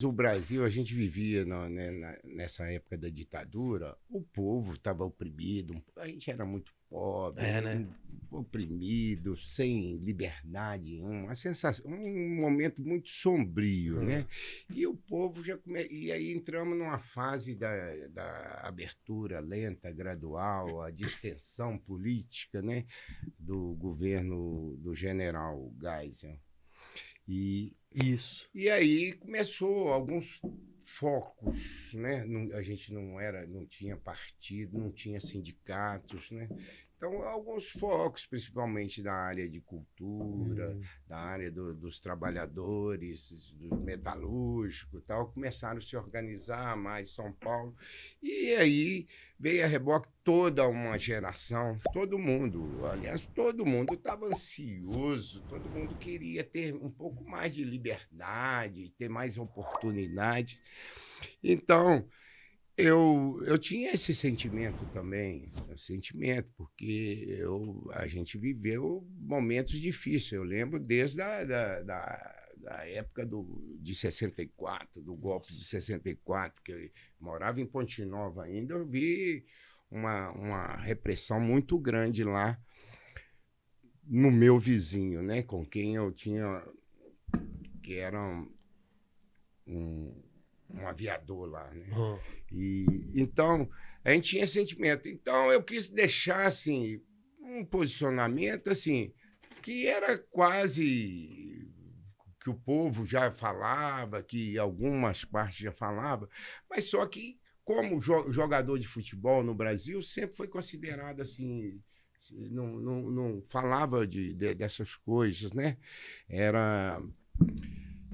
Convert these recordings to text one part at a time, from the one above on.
O Brasil, a gente vivia nessa época da ditadura, o povo estava oprimido, a gente era muito É, pobre, né? oprimido, sem liberdade, uma sensação, um momento muito sombrio, Hum. né? E o povo e aí entramos numa fase da abertura lenta, gradual, a distensão política, né? Do governo do general Geisel. E Isso. e aí começou alguns focos, né? A gente não tinha partido, não tinha sindicatos, né? Então, alguns focos, principalmente da área de cultura, Hum. da área dos trabalhadores, do metalúrgico e tal, começaram a se organizar mais em São Paulo. E aí veio a reboque toda uma geração, todo mundo, aliás, todo mundo estava ansioso, todo mundo queria ter um pouco mais de liberdade, ter mais oportunidade. Então, eu tinha esse sentimento também, sentimento, porque a gente viveu momentos difíceis. Eu lembro desde da época de 64, do golpe de Nossa. 64, que eu morava em Ponte Nova ainda, eu vi uma repressão muito grande lá no meu vizinho, né, com quem eu tinha, que era um, um aviador lá, né? Hum. E então a gente tinha sentimento. Então eu quis deixar assim um posicionamento assim que era quase que o povo já falava, que algumas partes já falava, mas só que como jogador de futebol no Brasil sempre foi considerado assim, não falava dessas coisas, né? Era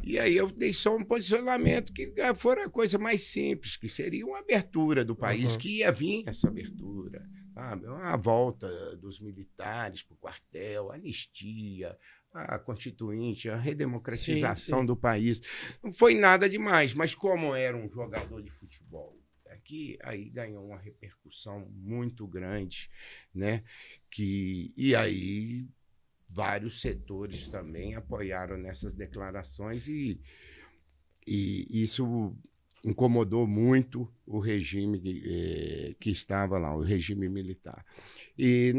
e aí eu dei só um posicionamento que fora a coisa mais simples, que seria uma abertura do país, Uhum. que ia vir essa abertura, sabe? A volta dos militares para o quartel, a anistia, a constituinte, a Sim, redemocratização sim. do país. Não foi nada demais, mas como era um jogador de futebol, aqui aí ganhou uma repercussão muito grande, né? E aí vários setores também apoiaram nessas declarações e isso incomodou muito o regime que estava lá, o regime militar. E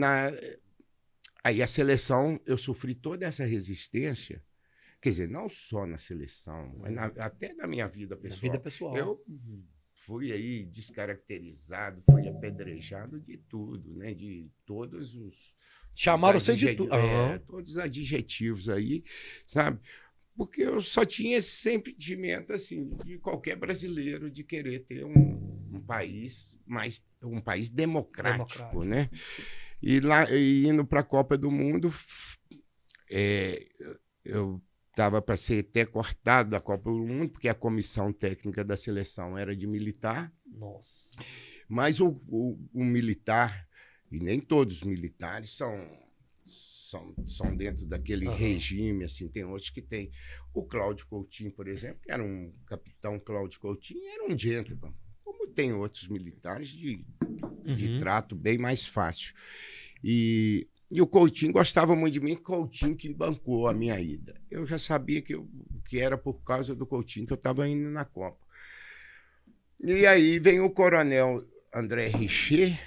aí a seleção, eu sofri toda essa resistência, quer dizer, não só na seleção, mas até na minha vida Na vida pessoal. pessoal. Eu fui aí descaracterizado, fui apedrejado de tudo, né? De Chamaram você de tudo. Aham. todos os adjetivos aí, sabe? Porque eu só tinha esse sentimento assim de qualquer brasileiro de querer ter um país um país democrático, Democrático. né? E lá e indo para a Copa do Mundo, é, eu estava para ser até cortado da Copa do Mundo porque a comissão técnica da seleção era de militar, Nossa. mas o militar e nem todos os militares são dentro daquele Aham. regime, assim, tem outros que tem. O Cláudio Coutinho, por exemplo, que era um capitão Cláudio Coutinho, era um gentleman, como tem outros militares de Uhum. trato bem mais fácil. E o Coutinho gostava muito de mim, Coutinho que bancou a minha ida. Eu já sabia que era por causa do Coutinho que eu estava indo na Copa. E aí vem o coronel André Richer,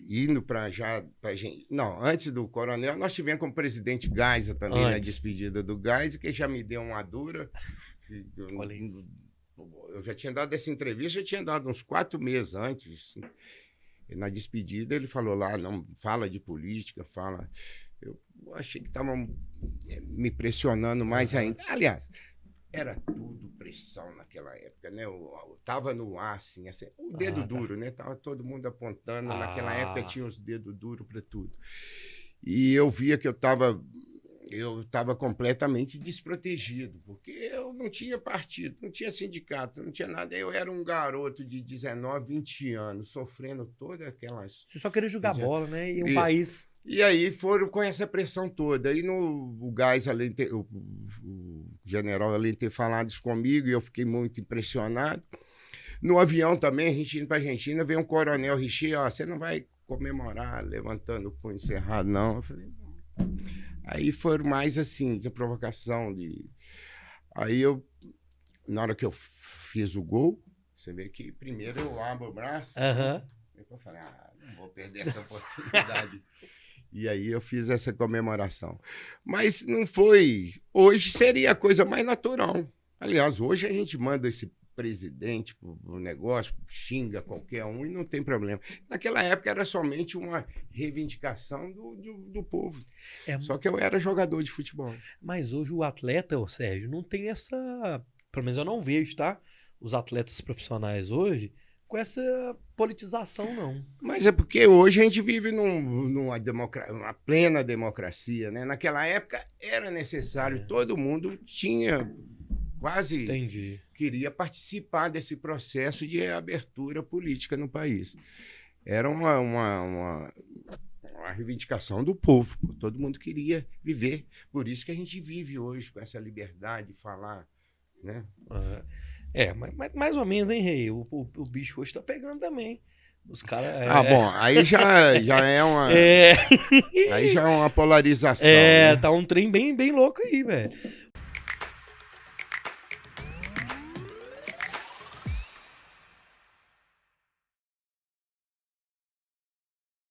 indo para já pra gente. Não, antes do coronel, nós tivemos como presidente Geisel também na Antes. despedida do Geisel, que já me deu uma dura. Olha isso. Eu já tinha dado essa entrevista, já tinha dado uns 4 meses antes. Assim. Na despedida, ele falou lá, não fala de política, fala. Eu achei que estava me pressionando mais Aham. ainda. Aliás, era tudo pressão naquela época, né? Tava no ar, assim, o dedo Ah, tá. duro, né? Tava todo mundo apontando. Naquela época Ah. tinha os dedos duros para tudo. E eu via que eu estava completamente desprotegido, porque eu não tinha partido, não tinha sindicato, não tinha nada. Eu era um garoto de 19, 20 anos, sofrendo todas aquelas. Você só queria jogar bola, né? E um E, país. e aí foram com essa pressão toda. Aí o Gás, o general, além de ter falado isso comigo, e eu fiquei muito impressionado. No avião também, a gente indo para a Argentina, veio um coronel Richer, ó, você não vai comemorar levantando o punho cerrado, não. Eu falei, não. Aí foram mais assim, de provocação. Aí eu na hora que eu fiz o gol, você vê que primeiro eu abro o braço. Depois eu falei, não vou perder essa oportunidade. E aí eu fiz essa comemoração. Mas não foi... Hoje seria a coisa mais natural. Aliás, hoje a gente manda esse presidente pro negócio, xinga qualquer um e não tem problema. Naquela época era somente uma reivindicação do povo. Só que eu era jogador de futebol. Mas hoje o atleta, Sérgio, não tem essa... Pelo menos eu não vejo, tá? Os atletas profissionais hoje com essa politização, não. Mas é porque hoje a gente vive numa plena democracia, né? Naquela época era necessário, todo mundo tinha... Quase queria participar desse processo de abertura política no país. Era uma reivindicação do povo. Todo mundo queria viver. Por isso que a gente vive hoje com essa liberdade de falar, né? Mas mais ou menos, hein, Rei? O bicho hoje tá pegando também. Os caras... bom, aí já é uma... Aí já é uma polarização. Tá um trem bem louco aí, velho.